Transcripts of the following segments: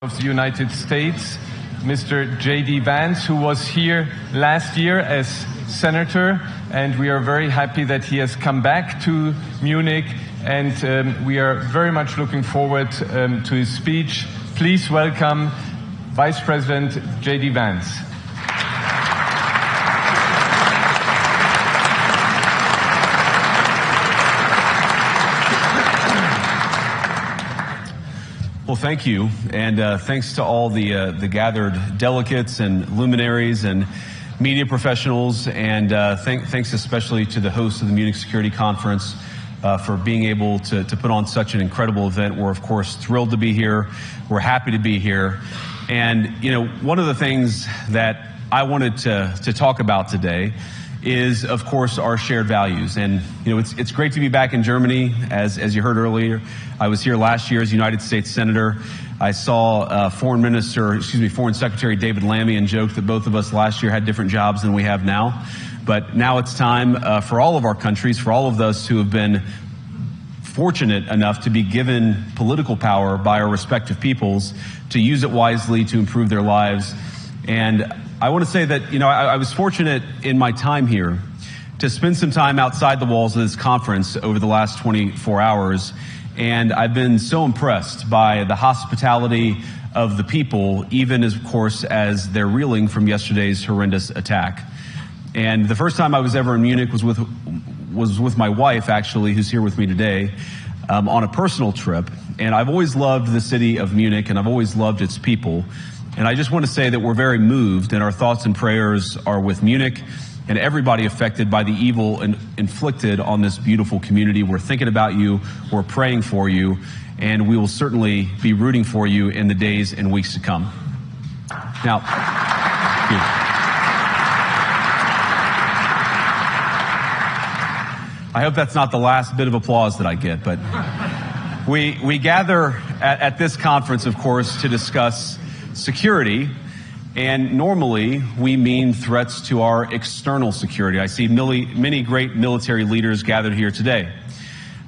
of the United States, Mr. J.D. Vance, who was here last year as senator, and we are very happy that he has come back to Munich, and we are very much looking forward to his speech. Please welcome Vice President J.D. Vance. Well, thank you, and thanks to all the gathered delegates and luminaries and media professionals, and thanks especially to the host of the Munich Security Conference for being able to put on such an incredible event. We're, of course, thrilled to be here. We're happy to be here. And, you know, one of the things that I wanted to talk about today is, of course, our shared values. And, you know, it's great to be back in Germany. As you heard earlier, I was here last year as United States Senator. I saw Foreign Secretary David Lammy, and joked that both of us last year had different jobs than we have now. But now it's time for all of our countries, for all of us who have been fortunate enough to be given political power by our respective peoples, to use it wisely to improve their lives. And I want to say that, you know, I was fortunate in my time here to spend some time outside the walls of this conference over the last 24 hours. And I've been so impressed by the hospitality of the people, even as, of course, as they're reeling from yesterday's horrendous attack. And the first time I was ever in Munich was with my wife, actually, who's here with me today, on a personal trip. And I've always loved the city of Munich, and I've always loved its people. And I just want to say that we're very moved, and our thoughts and prayers are with Munich and everybody affected by the evil inflicted on this beautiful community. We're thinking about you, we're praying for you, and we will certainly be rooting for you in the days and weeks to come. Now, I hope that's not the last bit of applause that I get, but we gather at this conference, of course, to discuss security, and normally we mean threats to our external security. I see many great military leaders gathered here today.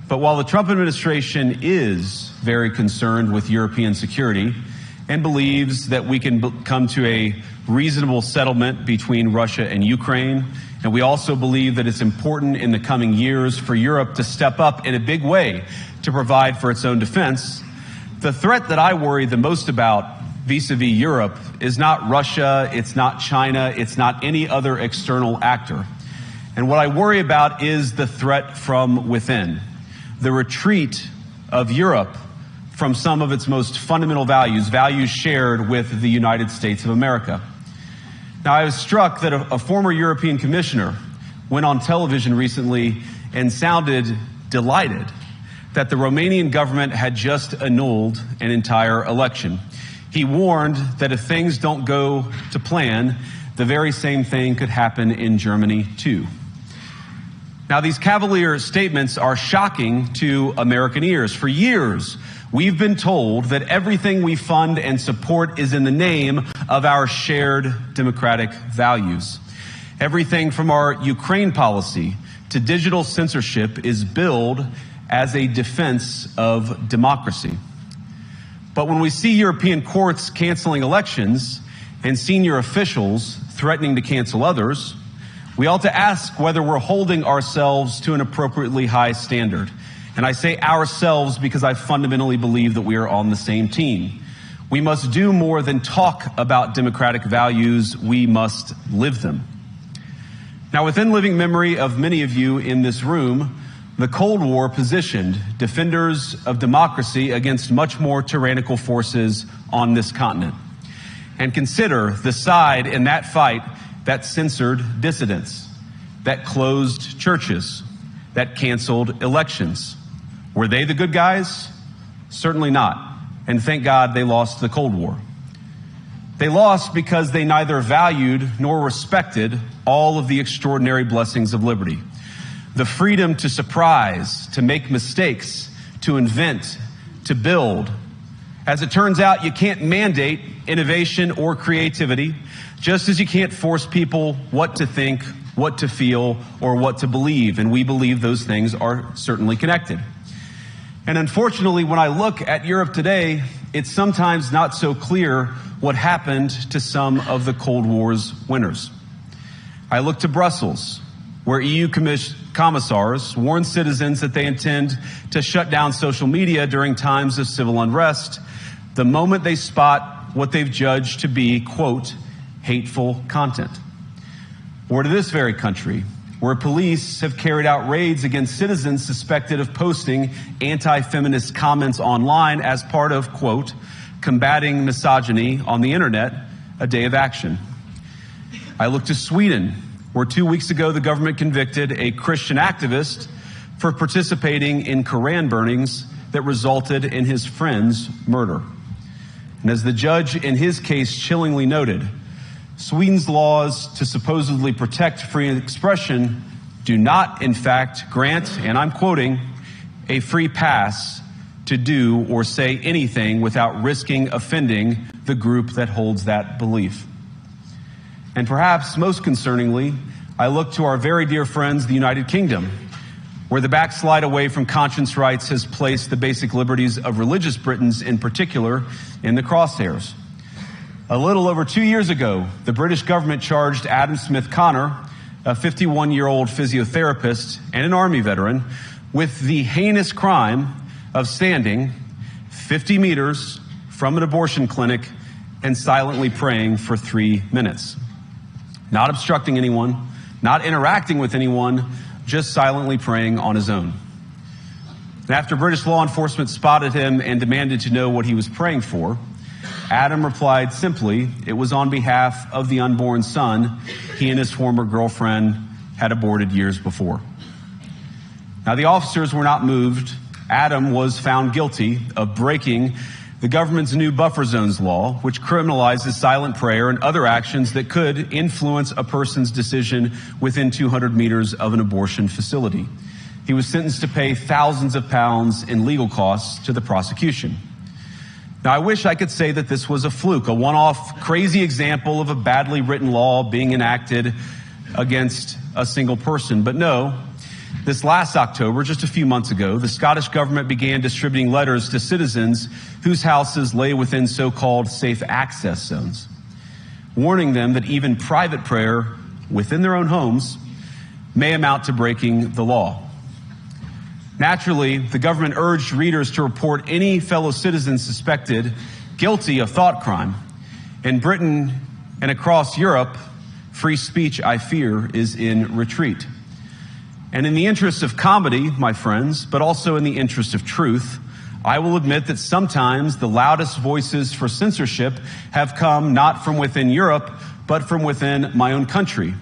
But while the Trump administration is very concerned with European security and believes that we can come to a reasonable settlement between Russia and Ukraine, and we also believe that it's important in the coming years for Europe to step up in a big way to provide for its own defense, the threat that I worry the most about vis-a-vis Europe is not Russia, it's not China, it's not any other external actor. And what I worry about is the threat from within, the retreat of Europe from some of its most fundamental values, values shared with the United States of America. Now, I was struck that a former European commissioner went on television recently and sounded delighted that the Romanian government had just annulled an entire election. He warned that if things don't go to plan, the very same thing could happen in Germany too. Now, these cavalier statements are shocking to American ears. For years, we've been told that everything we fund and support is in the name of our shared democratic values. Everything from our Ukraine policy to digital censorship is billed as a defense of democracy. But when we see European courts canceling elections and senior officials threatening to cancel others, we ought to ask whether we're holding ourselves to an appropriately high standard. And I say ourselves because I fundamentally believe that we are on the same team. We must do more than talk about democratic values, we must live them. Now, within living memory of many of you in this room, the Cold War positioned defenders of democracy against much more tyrannical forces on this continent. And consider the side in that fight that censored dissidents, that closed churches, that canceled elections. Were they the good guys? Certainly not. And thank God they lost the Cold War. They lost because they neither valued nor respected all of the extraordinary blessings of liberty. The freedom to surprise, to make mistakes, to invent, to build. As it turns out, you can't mandate innovation or creativity, just as you can't force people what to think, what to feel, or what to believe. And we believe those things are certainly connected. And unfortunately, when I look at Europe today, it's sometimes not so clear what happened to some of the Cold War's winners. I look to Brussels, where EU commissars warn citizens that they intend to shut down social media during times of civil unrest the moment they spot what they've judged to be, quote, hateful content. Or to this very country, where police have carried out raids against citizens suspected of posting anti-feminist comments online as part of, quote, combating misogyny on the internet, a day of action. I look to Sweden, where 2 weeks ago the government convicted a Christian activist for participating in Koran burnings that resulted in his friend's murder. And as the judge in his case chillingly noted, Sweden's laws to supposedly protect free expression do not, in fact, grant, and I'm quoting, a free pass to do or say anything without risking offending the group that holds that belief. And perhaps most concerningly, I look to our very dear friends, the United Kingdom, where the backslide away from conscience rights has placed the basic liberties of religious Britons in particular in the crosshairs. A little over 2 years ago, the British government charged Adam Smith Connor, a 51-year-old physiotherapist and an Army veteran, with the heinous crime of standing 50 meters from an abortion clinic and silently praying for 3 minutes. Not obstructing anyone, not interacting with anyone, just silently praying on his own. And after British law enforcement spotted him and demanded to know what he was praying for, Adam replied simply, it was on behalf of the unborn son he and his former girlfriend had aborted years before. Now, the officers were not moved. Adam was found guilty of breaking the government's new buffer zones law, which criminalizes silent prayer and other actions that could influence a person's decision within 200 meters of an abortion facility. He was sentenced to pay thousands of pounds in legal costs to the prosecution. Now, I wish I could say that this was a fluke, a one-off crazy example of a badly written law being enacted against a single person. But no, this last October, just a few months ago, the Scottish government began distributing letters to citizens whose houses lay within so-called safe access zones, warning them that even private prayer within their own homes may amount to breaking the law. Naturally, the government urged readers to report any fellow citizens suspected guilty of thought crime. In Britain and across Europe, free speech, I fear, is in retreat. And in the interest of comedy, my friends, but also in the interest of truth, I will admit that sometimes the loudest voices for censorship have come not from within Europe, but from within my own country,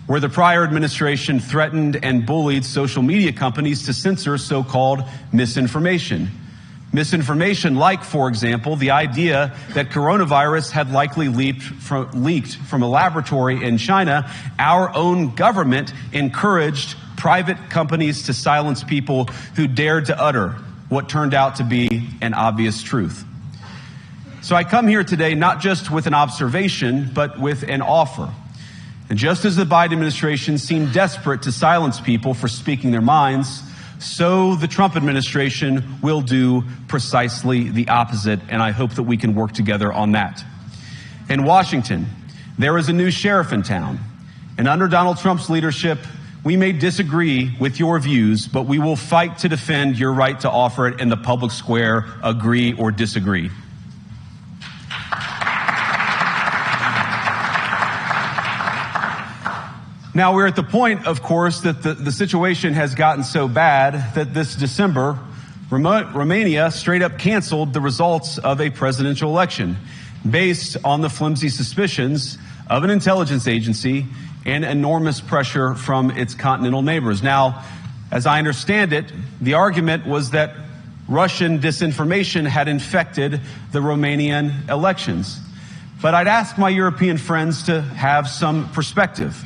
where the prior administration threatened and bullied social media companies to censor so-called misinformation. Misinformation like, for example, the idea that coronavirus had likely leaked from a laboratory in China. Our own government encouraged private companies to silence people who dared to utter what turned out to be an obvious truth. So I come here today not just with an observation, but with an offer. And just as the Biden administration seemed desperate to silence people for speaking their minds, so the Trump administration will do precisely the opposite, and I hope that we can work together on that. In Washington, there is a new sheriff in town, and under Donald Trump's leadership, we may disagree with your views, but we will fight to defend your right to offer it in the public square, agree or disagree. Now, we're at the point, of course, that the situation has gotten so bad that this December, Romania straight up canceled the results of a presidential election based on the flimsy suspicions of an intelligence agency and enormous pressure from its continental neighbors. Now, as I understand it, the argument was that Russian disinformation had infected the Romanian elections. But I'd ask my European friends to have some perspective.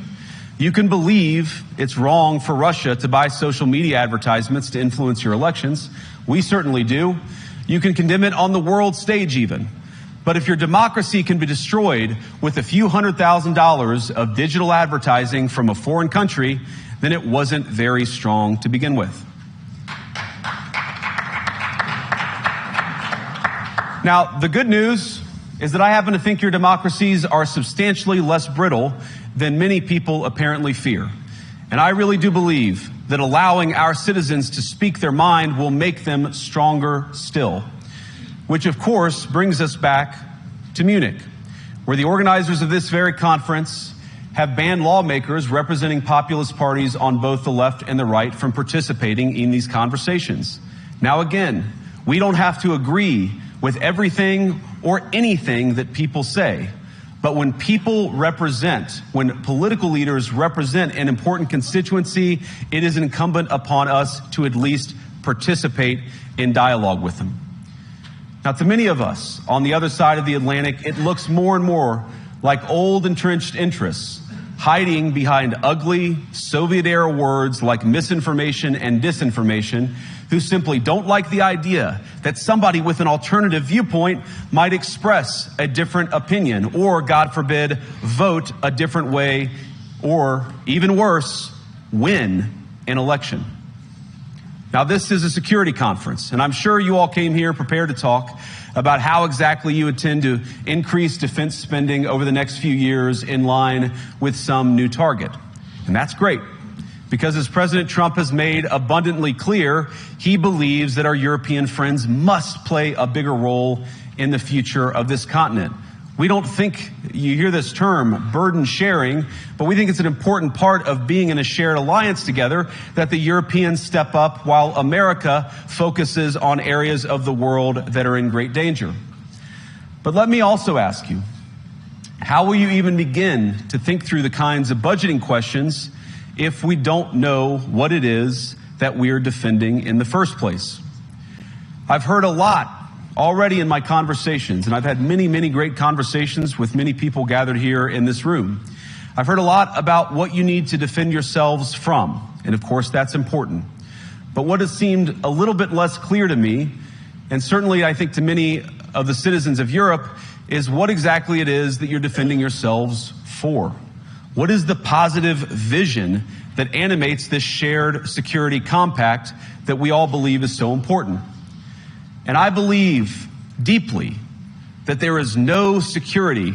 You can believe it's wrong for Russia to buy social media advertisements to influence your elections. We certainly do. You can condemn it on the world stage even. But if your democracy can be destroyed with a few $100,000 of digital advertising from a foreign country, then it wasn't very strong to begin with. Now, the good news is that I happen to think your democracies are substantially less brittle than many people apparently fear. And I really do believe that allowing our citizens to speak their mind will make them stronger still. Which, of course, brings us back to Munich, where the organizers of this very conference have banned lawmakers representing populist parties on both the left and the right from participating in these conversations. Now, again, we don't have to agree with everything or anything that people say. But when when political leaders represent an important constituency, it is incumbent upon us to at least participate in dialogue with them. Now, to many of us on the other side of the Atlantic, it looks more and more like old entrenched interests hiding behind ugly Soviet-era words like misinformation and disinformation, who simply don't like the idea that somebody with an alternative viewpoint might express a different opinion or, God forbid, vote a different way or, even worse, win an election. Now, this is a security conference, and I'm sure you all came here prepared to talk about how exactly you intend to increase defense spending over the next few years in line with some new target. And that's great, because as President Trump has made abundantly clear, he believes that our European friends must play a bigger role in the future of this continent. We don't think, you hear this term, burden sharing, but we think it's an important part of being in a shared alliance together that the Europeans step up while America focuses on areas of the world that are in great danger. But let me also ask you, how will you even begin to think through the kinds of budgeting questions if we don't know what it is that we're defending in the first place? I've heard a lot already in my conversations, and I've had many, many great conversations with many people gathered here in this room. I've heard a lot about what you need to defend yourselves from, and of course that's important. But what has seemed a little bit less clear to me, and certainly I think to many of the citizens of Europe, is what exactly it is that you're defending yourselves for. What is the positive vision that animates this shared security compact that we all believe is so important? And I believe deeply that there is no security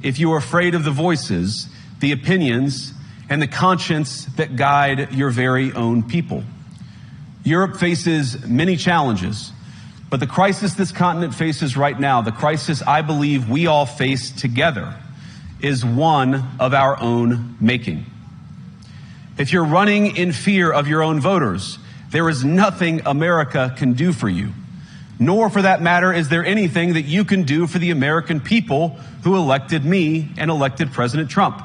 if you are afraid of the voices, the opinions, and the conscience that guide your very own people. Europe faces many challenges, but the crisis this continent faces right now, the crisis I believe we all face together, is one of our own making. If you're running in fear of your own voters, there is nothing America can do for you. Nor, for that matter, is there anything that you can do for the American people who elected me and elected President Trump.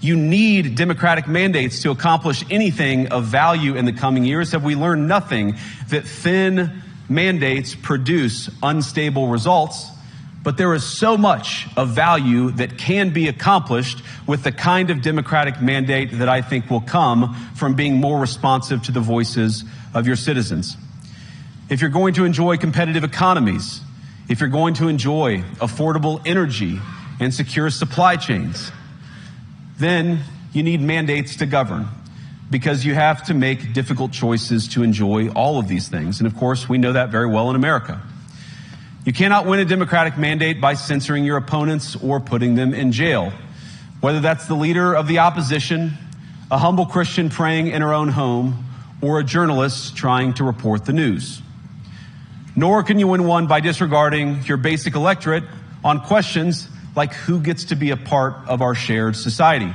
You need democratic mandates to accomplish anything of value in the coming years. Have we learned nothing that thin mandates produce unstable results? But there is so much of value that can be accomplished with the kind of democratic mandate that I think will come from being more responsive to the voices of your citizens. If you're going to enjoy competitive economies, if you're going to enjoy affordable energy and secure supply chains, then you need mandates to govern, because you have to make difficult choices to enjoy all of these things. And of course, we know that very well in America. You cannot win a democratic mandate by censoring your opponents or putting them in jail, whether that's the leader of the opposition, a humble Christian praying in her own home, or a journalist trying to report the news. Nor can you win one by disregarding your basic electorate on questions like who gets to be a part of our shared society.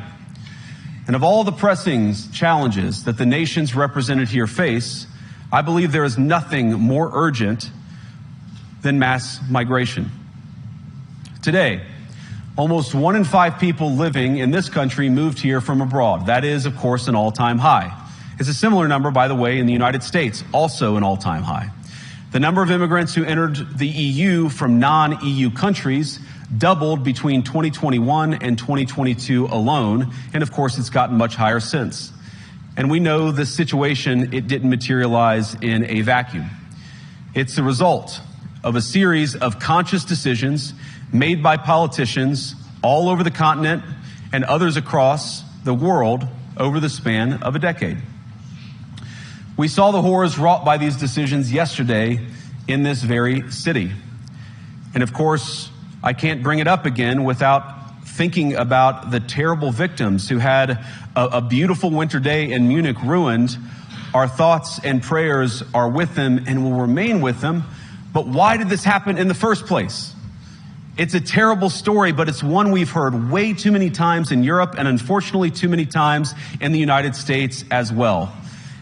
And of all the pressing challenges that the nations represented here face, I believe there is nothing more urgent than mass migration. Today, almost 1 in 5 people living in this country moved here from abroad. That is, of course, an all-time high. It's a similar number, by the way, in the United States, also an all-time high. The number of immigrants who entered the EU from non-EU countries doubled between 2021 and 2022 alone, and of course it's gotten much higher since. And we know this situation, it didn't materialize in a vacuum. It's the result of a series of conscious decisions made by politicians all over the continent and others across the world over the span of a decade. We saw the horrors wrought by these decisions yesterday in this very city. And of course, I can't bring it up again without thinking about the terrible victims who had a beautiful winter day in Munich ruined. Our thoughts and prayers are with them and will remain with them. But why did this happen in the first place? It's a terrible story, but it's one we've heard way too many times in Europe and unfortunately too many times in the United States as well.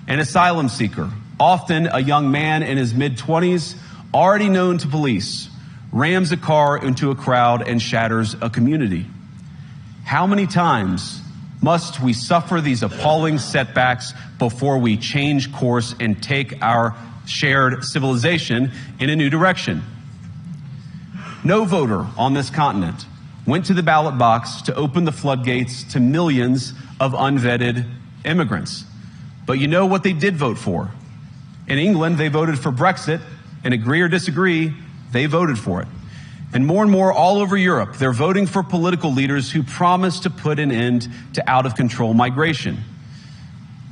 An asylum seeker, often a young man in his mid-20s, already known to police, rams a car into a crowd and shatters a community. How many times must we suffer these appalling setbacks before we change course and take our shared civilization in a new direction? No voter on this continent went to the ballot box to open the floodgates to millions of unvetted immigrants. But you know what they did vote for? In England, they voted for Brexit, and agree or disagree, they voted for it. And more all over Europe, they're voting for political leaders who promise to put an end to out-of-control migration.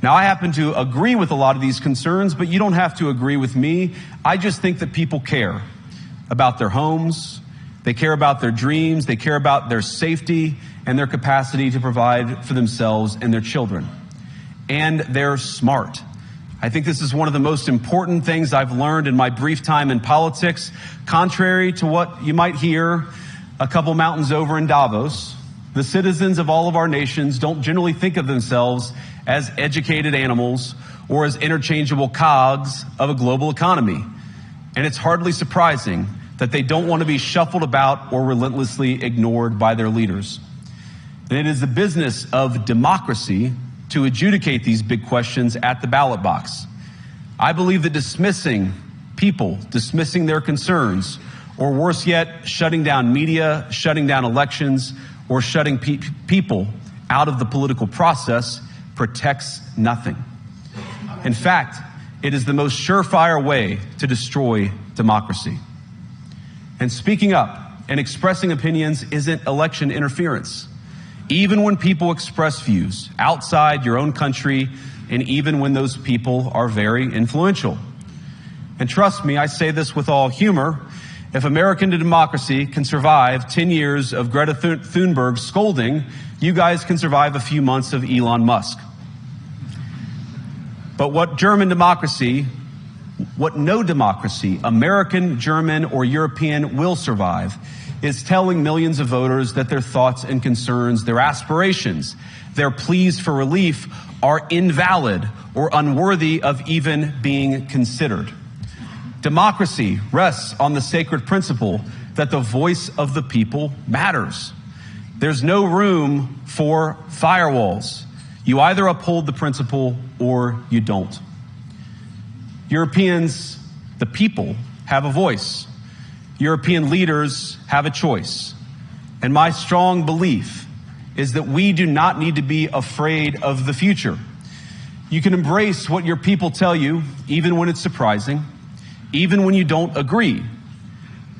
Now, I happen to agree with a lot of these concerns, but you don't have to agree with me. I just think that people care about their homes, they care about their dreams, they care about their safety and their capacity to provide for themselves and their children. And they're smart. I think this is one of the most important things I've learned in my brief time in politics. Contrary to what you might hear a couple mountains over in Davos, the citizens of all of our nations don't generally think of themselves as educated animals or as interchangeable cogs of a global economy. And it's hardly surprising that they don't want to be shuffled about or relentlessly ignored by their leaders. And it is the business of democracy to adjudicate these big questions at the ballot box. I believe that dismissing people, dismissing their concerns, or worse yet, shutting down media, shutting down elections, or shutting people out of the political process protects nothing. In fact, it is the most surefire way to destroy democracy. And speaking up and expressing opinions isn't election interference. Even when people express views outside your own country, and even when those people are very influential. And trust me, I say this with all humor, if American democracy can survive 10 years of Greta Thunberg scolding, you guys can survive a few months of Elon Musk. But what no democracy, American, German, or European, will survive is telling millions of voters that their thoughts and concerns, their aspirations, their pleas for relief are invalid or unworthy of even being considered. Democracy rests on the sacred principle that the voice of the people matters. There's no room for firewalls. You either uphold the principle or you don't. Europeans, the people, have a voice. European leaders have a choice. And my strong belief is that we do not need to be afraid of the future. You can embrace what your people tell you, even when it's surprising, even when you don't agree.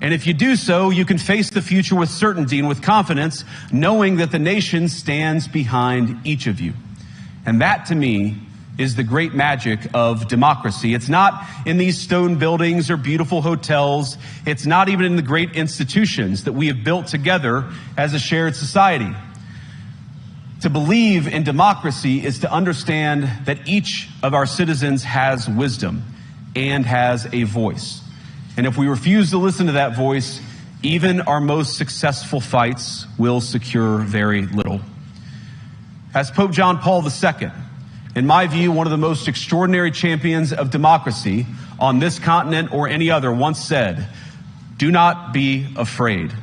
And if you do so, you can face the future with certainty and with confidence, knowing that the nation stands behind each of you. And that, to me, is the great magic of democracy. It's not in these stone buildings or beautiful hotels. It's not even in the great institutions that we have built together as a shared society. To believe in democracy is to understand that each of our citizens has wisdom and has a voice. And if we refuse to listen to that voice, even our most successful fights will secure very little. As Pope John Paul II, in my view, one of the most extraordinary champions of democracy on this continent or any other, once said, "Do not be afraid."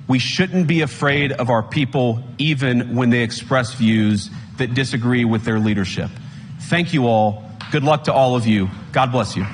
We shouldn't be afraid of our people, even when they express views that disagree with their leadership. Thank you all. Good luck to all of you. God bless you.